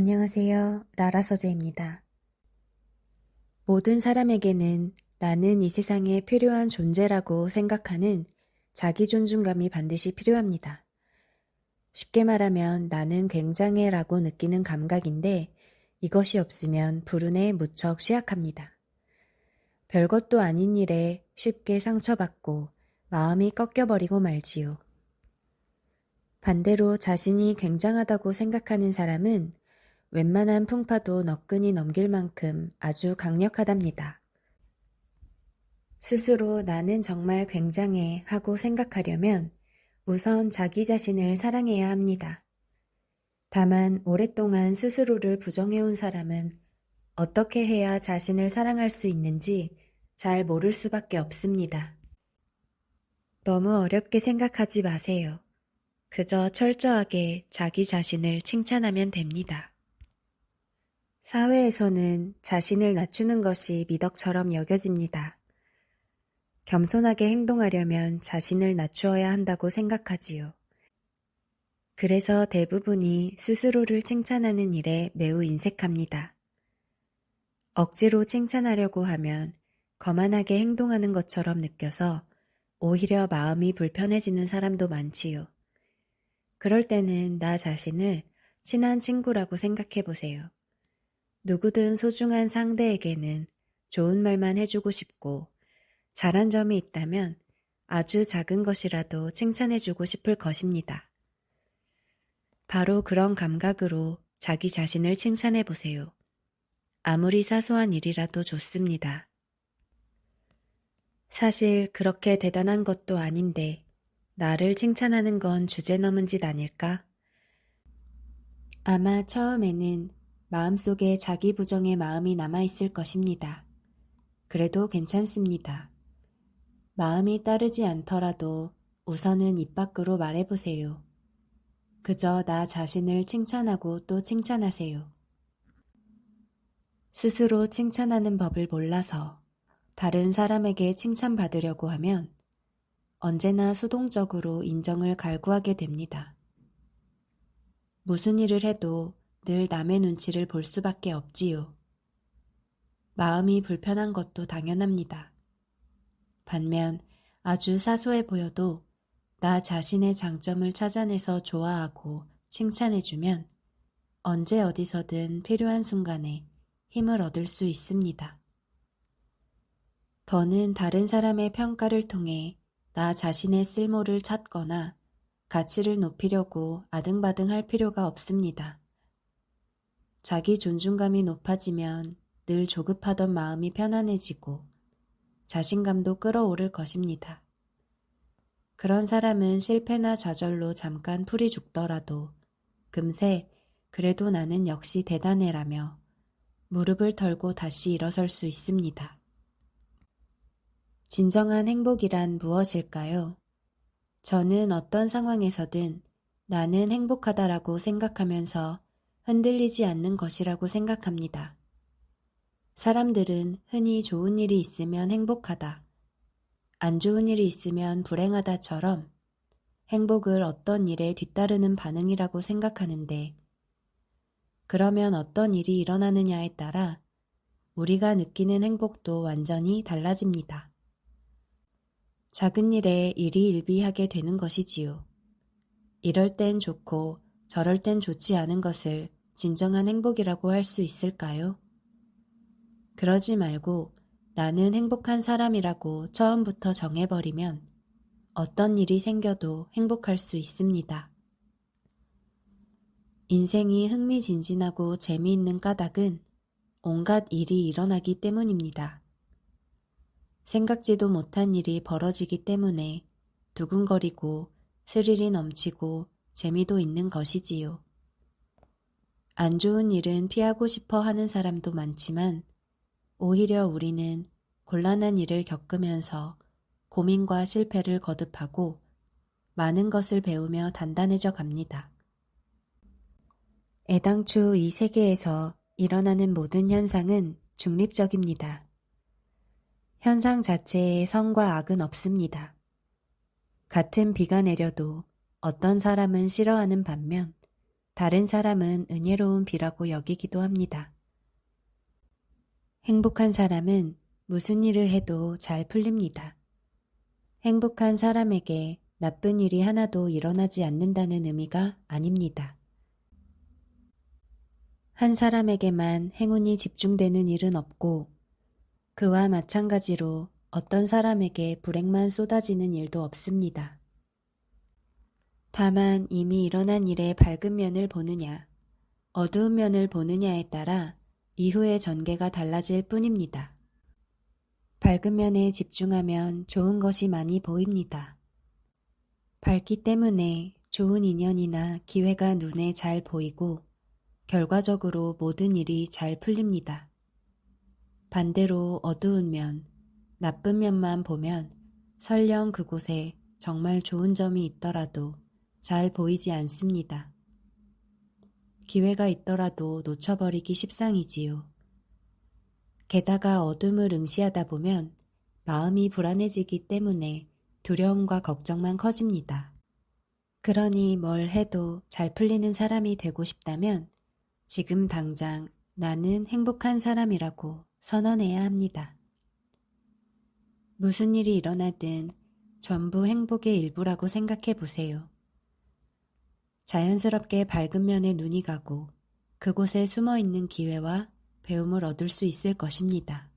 안녕하세요. 라라 서재입니다. 모든 사람에게는 나는 이 세상에 필요한 존재라고 생각하는 자기 존중감이 반드시 필요합니다. 쉽게 말하면 나는 굉장해라고 느끼는 감각인데 이것이 없으면 불운에 무척 취약합니다. 별것도 아닌 일에 쉽게 상처받고 마음이 꺾여버리고 말지요. 반대로 자신이 굉장하다고 생각하는 사람은 웬만한 풍파도 너끈히 넘길 만큼 아주 강력하답니다. 스스로 나는 정말 굉장해 하고 생각하려면 우선 자기 자신을 사랑해야 합니다. 다만 오랫동안 스스로를 부정해온 사람은 어떻게 해야 자신을 사랑할 수 있는지 잘 모를 수밖에 없습니다. 너무 어렵게 생각하지 마세요. 그저 철저하게 자기 자신을 칭찬하면 됩니다. 사회에서는 자신을 낮추는 것이 미덕처럼 여겨집니다. 겸손하게 행동하려면 자신을 낮추어야 한다고 생각하지요. 그래서 대부분이 스스로를 칭찬하는 일에 매우 인색합니다. 억지로 칭찬하려고 하면 거만하게 행동하는 것처럼 느껴서 오히려 마음이 불편해지는 사람도 많지요. 그럴 때는 나 자신을 친한 친구라고 생각해 보세요. 누구든 소중한 상대에게는 좋은 말만 해주고 싶고 잘한 점이 있다면 아주 작은 것이라도 칭찬해주고 싶을 것입니다. 바로 그런 감각으로 자기 자신을 칭찬해 보세요. 아무리 사소한 일이라도 좋습니다. 사실 그렇게 대단한 것도 아닌데 나를 칭찬하는 건 주제넘은 짓 아닐까? 아마 처음에는 마음속에 자기 부정의 마음이 남아있을 것입니다. 그래도 괜찮습니다. 마음이 따르지 않더라도 우선은 입 밖으로 말해보세요. 그저 나 자신을 칭찬하고 또 칭찬하세요. 스스로 칭찬하는 법을 몰라서 다른 사람에게 칭찬받으려고 하면 언제나 수동적으로 인정을 갈구하게 됩니다. 무슨 일을 해도 늘 남의 눈치를 볼 수밖에 없지요. 마음이 불편한 것도 당연합니다. 반면 아주 사소해 보여도 나 자신의 장점을 찾아내서 좋아하고 칭찬해주면 언제 어디서든 필요한 순간에 힘을 얻을 수 있습니다. 더는 다른 사람의 평가를 통해 나 자신의 쓸모를 찾거나 가치를 높이려고 아등바등 할 필요가 없습니다. 자기 존중감이 높아지면 늘 조급하던 마음이 편안해지고 자신감도 끌어오를 것입니다. 그런 사람은 실패나 좌절로 잠깐 풀이 죽더라도 금세 그래도 나는 역시 대단해라며 무릎을 털고 다시 일어설 수 있습니다. 진정한 행복이란 무엇일까요? 저는 어떤 상황에서든 나는 행복하다라고 생각하면서 흔들리지 않는 것이라고 생각합니다. 사람들은 흔히 좋은 일이 있으면 행복하다, 안 좋은 일이 있으면 불행하다처럼 행복을 어떤 일에 뒤따르는 반응이라고 생각하는데 그러면 어떤 일이 일어나느냐에 따라 우리가 느끼는 행복도 완전히 달라집니다. 작은 일에 일희일비하게 되는 것이지요. 이럴 땐 좋고 저럴 땐 좋지 않은 것을 진정한 행복이라고 할 수 있을까요? 그러지 말고 나는 행복한 사람이라고 처음부터 정해버리면 어떤 일이 생겨도 행복할 수 있습니다. 인생이 흥미진진하고 재미있는 까닭은 온갖 일이 일어나기 때문입니다. 생각지도 못한 일이 벌어지기 때문에 두근거리고 스릴이 넘치고 재미도 있는 것이지요. 안 좋은 일은 피하고 싶어 하는 사람도 많지만 오히려 우리는 곤란한 일을 겪으면서 고민과 실패를 거듭하고 많은 것을 배우며 단단해져 갑니다. 애당초 이 세계에서 일어나는 모든 현상은 중립적입니다. 현상 자체에 선과 악은 없습니다. 같은 비가 내려도 어떤 사람은 싫어하는 반면 다른 사람은 은혜로운 비라고 여기기도 합니다. 행복한 사람은 무슨 일을 해도 잘 풀립니다. 행복한 사람에게 나쁜 일이 하나도 일어나지 않는다는 의미가 아닙니다. 한 사람에게만 행운이 집중되는 일은 없고 그와 마찬가지로 어떤 사람에게 불행만 쏟아지는 일도 없습니다. 다만 이미 일어난 일의 밝은 면을 보느냐, 어두운 면을 보느냐에 따라 이후의 전개가 달라질 뿐입니다. 밝은 면에 집중하면 좋은 것이 많이 보입니다. 밝기 때문에 좋은 인연이나 기회가 눈에 잘 보이고 결과적으로 모든 일이 잘 풀립니다. 반대로 어두운 면, 나쁜 면만 보면 설령 그곳에 정말 좋은 점이 있더라도 잘 보이지 않습니다. 기회가 있더라도 놓쳐버리기 십상이지요. 게다가 어둠을 응시하다 보면 마음이 불안해지기 때문에 두려움과 걱정만 커집니다. 그러니 뭘 해도 잘 풀리는 사람이 되고 싶다면 지금 당장 나는 행복한 사람이라고 선언해야 합니다. 무슨 일이 일어나든 전부 행복의 일부라고 생각해 보세요. 자연스럽게 밝은 면에 눈이 가고 그곳에 숨어 있는 기회와 배움을 얻을 수 있을 것입니다.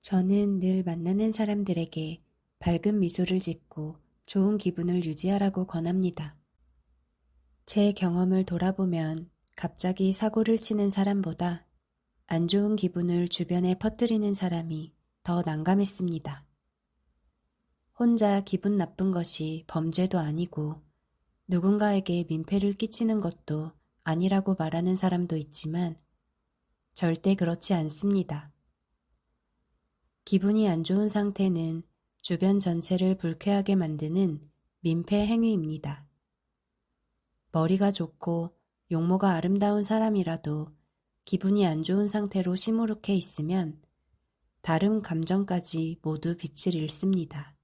저는 늘 만나는 사람들에게 밝은 미소를 짓고 좋은 기분을 유지하라고 권합니다. 제 경험을 돌아보면 갑자기 사고를 치는 사람보다 안 좋은 기분을 주변에 퍼뜨리는 사람이 더 난감했습니다. 혼자 기분 나쁜 것이 범죄도 아니고 누군가에게 민폐를 끼치는 것도 아니라고 말하는 사람도 있지만 절대 그렇지 않습니다. 기분이 안 좋은 상태는 주변 전체를 불쾌하게 만드는 민폐 행위입니다. 머리가 좋고 용모가 아름다운 사람이라도 기분이 안 좋은 상태로 시무룩해 있으면 다른 감정까지 모두 빛을 잃습니다.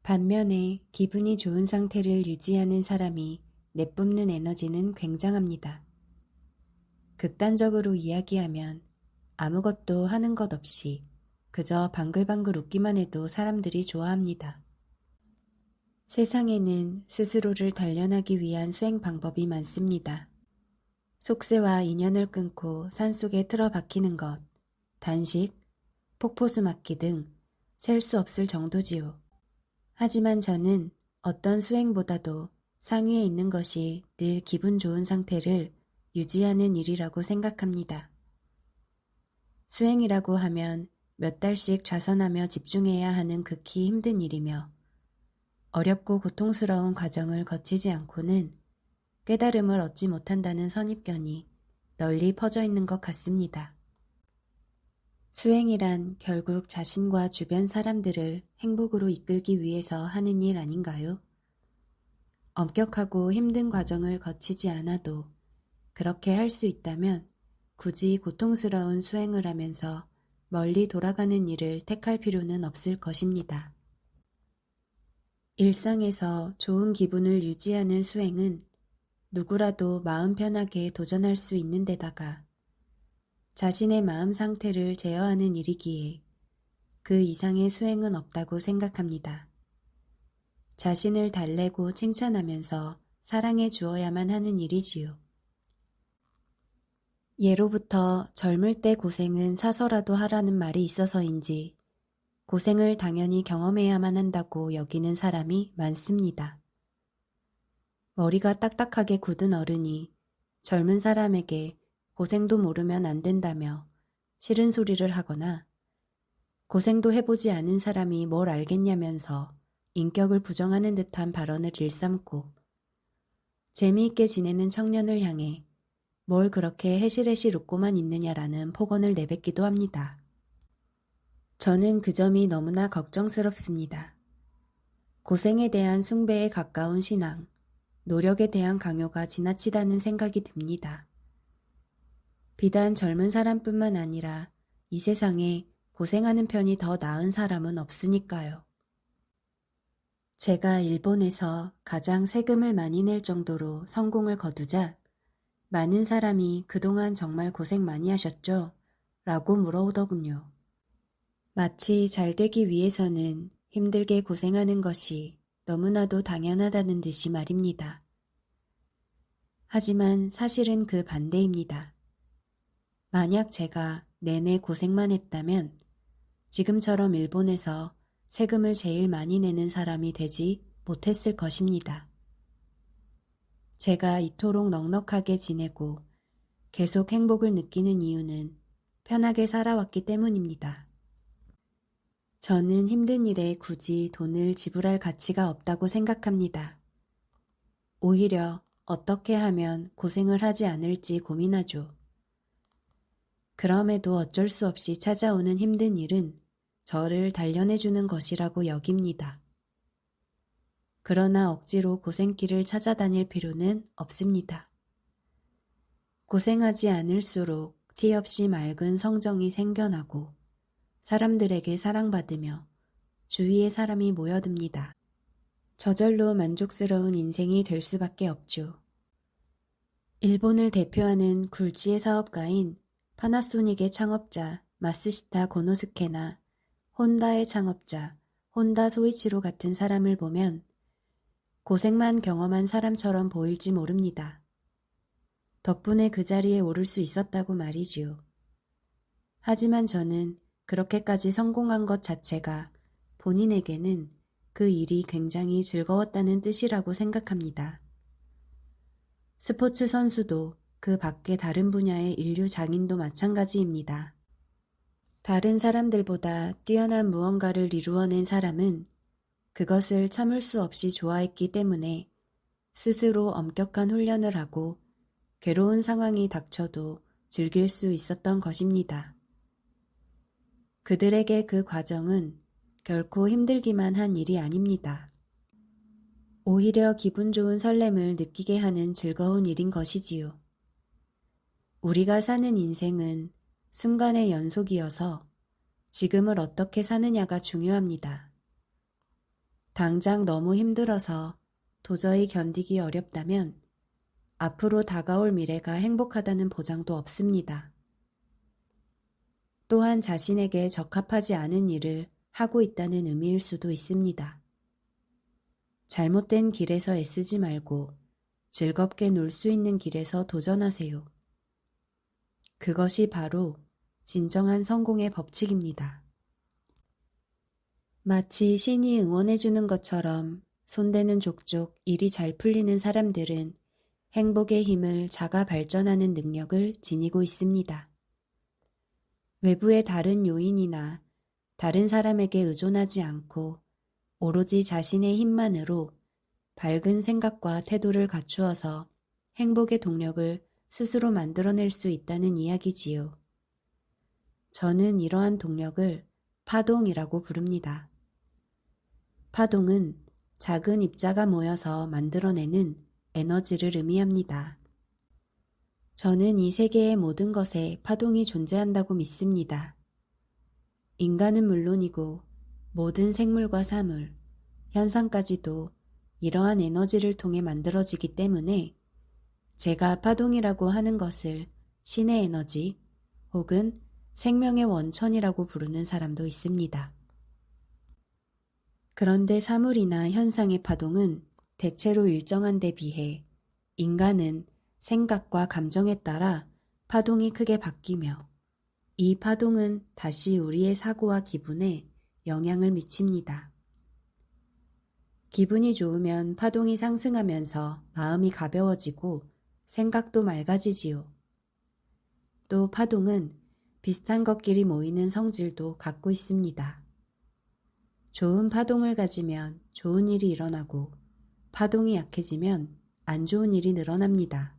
반면에 기분이 좋은 상태를 유지하는 사람이 내뿜는 에너지는 굉장합니다. 극단적으로 이야기하면 아무것도 하는 것 없이 그저 방글방글 웃기만 해도 사람들이 좋아합니다. 세상에는 스스로를 단련하기 위한 수행 방법이 많습니다. 속세와 인연을 끊고 산속에 틀어박히는 것, 단식, 폭포수 맞기 등 셀 수 없을 정도지요. 하지만 저는 어떤 수행보다도 상위에 있는 것이 늘 기분 좋은 상태를 유지하는 일이라고 생각합니다. 수행이라고 하면 몇 달씩 좌선하며 집중해야 하는 극히 힘든 일이며 어렵고 고통스러운 과정을 거치지 않고는 깨달음을 얻지 못한다는 선입견이 널리 퍼져 있는 것 같습니다. 수행이란 결국 자신과 주변 사람들을 행복으로 이끌기 위해서 하는 일 아닌가요? 엄격하고 힘든 과정을 거치지 않아도 그렇게 할 수 있다면 굳이 고통스러운 수행을 하면서 멀리 돌아가는 일을 택할 필요는 없을 것입니다. 일상에서 좋은 기분을 유지하는 수행은 누구라도 마음 편하게 도전할 수 있는 데다가 자신의 마음 상태를 제어하는 일이기에 그 이상의 수행은 없다고 생각합니다. 자신을 달래고 칭찬하면서 사랑해 주어야만 하는 일이지요. 예로부터 젊을 때 고생은 사서라도 하라는 말이 있어서인지 고생을 당연히 경험해야만 한다고 여기는 사람이 많습니다. 머리가 딱딱하게 굳은 어른이 젊은 사람에게 고생도 모르면 안 된다며 싫은 소리를 하거나 고생도 해보지 않은 사람이 뭘 알겠냐면서 인격을 부정하는 듯한 발언을 일삼고 재미있게 지내는 청년을 향해 뭘 그렇게 해실해실 웃고만 있느냐라는 폭언을 내뱉기도 합니다. 저는 그 점이 너무나 걱정스럽습니다. 고생에 대한 숭배에 가까운 신앙, 노력에 대한 강요가 지나치다는 생각이 듭니다. 비단 젊은 사람뿐만 아니라 이 세상에 고생하는 편이 더 나은 사람은 없으니까요. 제가 일본에서 가장 세금을 많이 낼 정도로 성공을 거두자 많은 사람이 그동안 정말 고생 많이 하셨죠? 라고 물어오더군요. 마치 잘 되기 위해서는 힘들게 고생하는 것이 너무나도 당연하다는 듯이 말입니다. 하지만 사실은 그 반대입니다. 만약 제가 내내 고생만 했다면 지금처럼 일본에서 세금을 제일 많이 내는 사람이 되지 못했을 것입니다. 제가 이토록 넉넉하게 지내고 계속 행복을 느끼는 이유는 편하게 살아왔기 때문입니다. 저는 힘든 일에 굳이 돈을 지불할 가치가 없다고 생각합니다. 오히려 어떻게 하면 고생을 하지 않을지 고민하죠. 그럼에도 어쩔 수 없이 찾아오는 힘든 일은 저를 단련해주는 것이라고 여깁니다. 그러나 억지로 고생길을 찾아다닐 필요는 없습니다. 고생하지 않을수록 티 없이 맑은 성정이 생겨나고 사람들에게 사랑받으며 주위에 사람이 모여듭니다. 저절로 만족스러운 인생이 될 수밖에 없죠. 일본을 대표하는 굴지의 사업가인 파나소닉의 창업자 마스시타 고노스케나 혼다의 창업자 혼다 소이치로 같은 사람을 보면 고생만 경험한 사람처럼 보일지 모릅니다. 덕분에 그 자리에 오를 수 있었다고 말이지요. 하지만 저는 그렇게까지 성공한 것 자체가 본인에게는 그 일이 굉장히 즐거웠다는 뜻이라고 생각합니다. 스포츠 선수도 그 밖의 다른 분야의 인류 장인도 마찬가지입니다. 다른 사람들보다 뛰어난 무언가를 이루어낸 사람은 그것을 참을 수 없이 좋아했기 때문에 스스로 엄격한 훈련을 하고 괴로운 상황이 닥쳐도 즐길 수 있었던 것입니다. 그들에게 그 과정은 결코 힘들기만 한 일이 아닙니다. 오히려 기분 좋은 설렘을 느끼게 하는 즐거운 일인 것이지요. 우리가 사는 인생은 순간의 연속이어서 지금을 어떻게 사느냐가 중요합니다. 당장 너무 힘들어서 도저히 견디기 어렵다면 앞으로 다가올 미래가 행복하다는 보장도 없습니다. 또한 자신에게 적합하지 않은 일을 하고 있다는 의미일 수도 있습니다. 잘못된 길에서 애쓰지 말고 즐겁게 놀 수 있는 길에서 도전하세요. 그것이 바로 진정한 성공의 법칙입니다. 마치 신이 응원해주는 것처럼 손대는 족족 일이 잘 풀리는 사람들은 행복의 힘을 자가 발전하는 능력을 지니고 있습니다. 외부의 다른 요인이나 다른 사람에게 의존하지 않고 오로지 자신의 힘만으로 밝은 생각과 태도를 갖추어서 행복의 동력을 스스로 만들어낼 수 있다는 이야기지요. 저는 이러한 동력을 파동이라고 부릅니다. 파동은 작은 입자가 모여서 만들어내는 에너지를 의미합니다. 저는 이 세계의 모든 것에 파동이 존재한다고 믿습니다. 인간은 물론이고 모든 생물과 사물, 현상까지도 이러한 에너지를 통해 만들어지기 때문에 제가 파동이라고 하는 것을 신의 에너지 혹은 생명의 원천이라고 부르는 사람도 있습니다. 그런데 사물이나 현상의 파동은 대체로 일정한 데 비해 인간은 생각과 감정에 따라 파동이 크게 바뀌며 이 파동은 다시 우리의 사고와 기분에 영향을 미칩니다. 기분이 좋으면 파동이 상승하면서 마음이 가벼워지고 생각도 맑아지지요. 또 파동은 비슷한 것끼리 모이는 성질도 갖고 있습니다. 좋은 파동을 가지면 좋은 일이 일어나고 파동이 약해지면 안 좋은 일이 늘어납니다.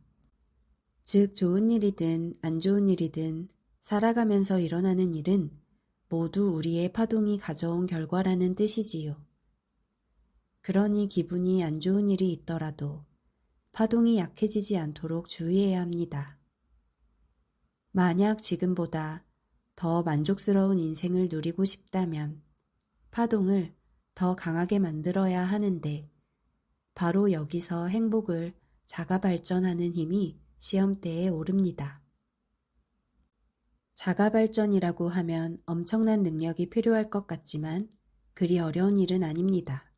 즉 좋은 일이든 안 좋은 일이든 살아가면서 일어나는 일은 모두 우리의 파동이 가져온 결과라는 뜻이지요. 그러니 기분이 안 좋은 일이 있더라도 파동이 약해지지 않도록 주의해야 합니다. 만약 지금보다 더 만족스러운 인생을 누리고 싶다면 파동을 더 강하게 만들어야 하는데 바로 여기서 행복을 자가 발전하는 힘이 시험대에 오릅니다. 자가 발전이라고 하면 엄청난 능력이 필요할 것 같지만 그리 어려운 일은 아닙니다.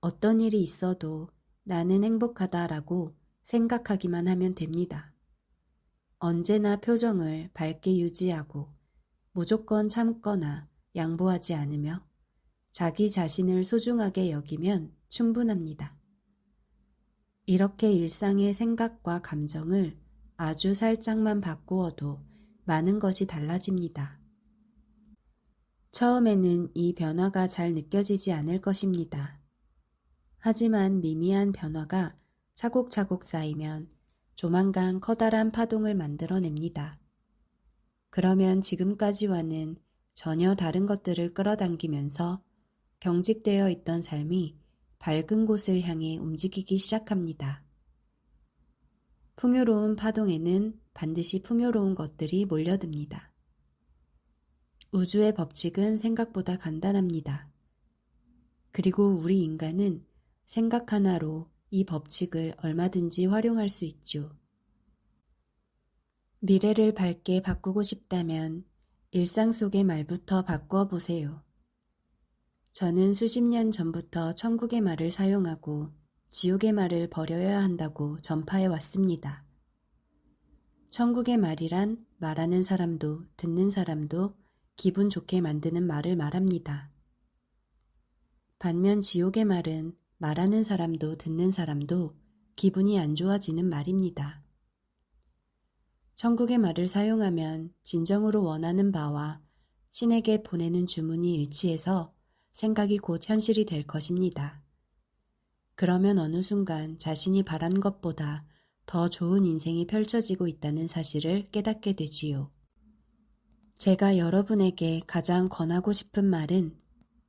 어떤 일이 있어도 나는 행복하다라고 생각하기만 하면 됩니다. 언제나 표정을 밝게 유지하고 무조건 참거나 양보하지 않으며 자기 자신을 소중하게 여기면 충분합니다. 이렇게 일상의 생각과 감정을 아주 살짝만 바꾸어도 많은 것이 달라집니다. 처음에는 이 변화가 잘 느껴지지 않을 것입니다. 하지만 미미한 변화가 차곡차곡 쌓이면 조만간 커다란 파동을 만들어냅니다. 그러면 지금까지와는 전혀 다른 것들을 끌어당기면서 경직되어 있던 삶이 밝은 곳을 향해 움직이기 시작합니다. 풍요로운 파동에는 반드시 풍요로운 것들이 몰려듭니다. 우주의 법칙은 생각보다 간단합니다. 그리고 우리 인간은 생각 하나로 이 법칙을 얼마든지 활용할 수 있죠. 미래를 밝게 바꾸고 싶다면 일상 속의 말부터 바꾸어 보세요. 저는 수십 년 전부터 천국의 말을 사용하고 지옥의 말을 버려야 한다고 전파해 왔습니다. 천국의 말이란 말하는 사람도 듣는 사람도 기분 좋게 만드는 말을 말합니다. 반면 지옥의 말은 말하는 사람도 듣는 사람도 기분이 안 좋아지는 말입니다. 천국의 말을 사용하면 진정으로 원하는 바와 신에게 보내는 주문이 일치해서 생각이 곧 현실이 될 것입니다. 그러면 어느 순간 자신이 바란 것보다 더 좋은 인생이 펼쳐지고 있다는 사실을 깨닫게 되지요. 제가 여러분에게 가장 권하고 싶은 말은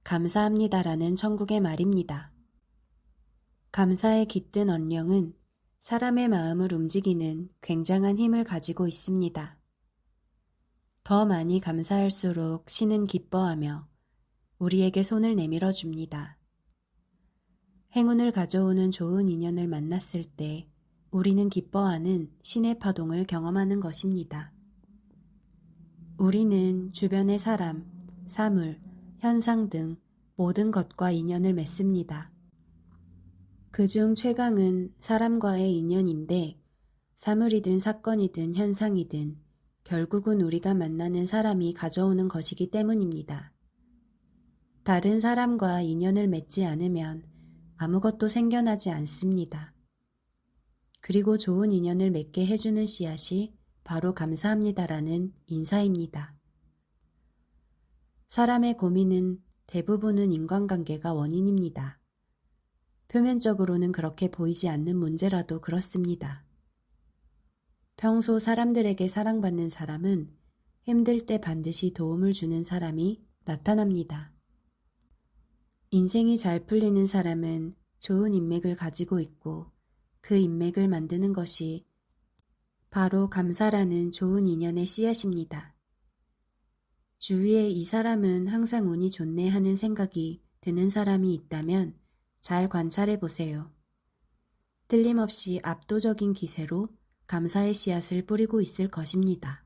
감사합니다라는 천국의 말입니다. 감사에 깃든 언령은 사람의 마음을 움직이는 굉장한 힘을 가지고 있습니다. 더 많이 감사할수록 신은 기뻐하며 우리에게 손을 내밀어 줍니다. 행운을 가져오는 좋은 인연을 만났을 때 우리는 기뻐하는 신의 파동을 경험하는 것입니다. 우리는 주변의 사람, 사물, 현상 등 모든 것과 인연을 맺습니다. 그중 최강은 사람과의 인연인데 사물이든 사건이든 현상이든 결국은 우리가 만나는 사람이 가져오는 것이기 때문입니다. 다른 사람과 인연을 맺지 않으면 아무것도 생겨나지 않습니다. 그리고 좋은 인연을 맺게 해주는 씨앗이 바로 감사합니다라는 인사입니다. 사람의 고민은 대부분은 인간관계가 원인입니다. 표면적으로는 그렇게 보이지 않는 문제라도 그렇습니다. 평소 사람들에게 사랑받는 사람은 힘들 때 반드시 도움을 주는 사람이 나타납니다. 인생이 잘 풀리는 사람은 좋은 인맥을 가지고 있고 그 인맥을 만드는 것이 바로 감사라는 좋은 인연의 씨앗입니다. 주위에 이 사람은 항상 운이 좋네 하는 생각이 드는 사람이 있다면 잘 관찰해 보세요. 틀림없이 압도적인 기세로 감사의 씨앗을 뿌리고 있을 것입니다.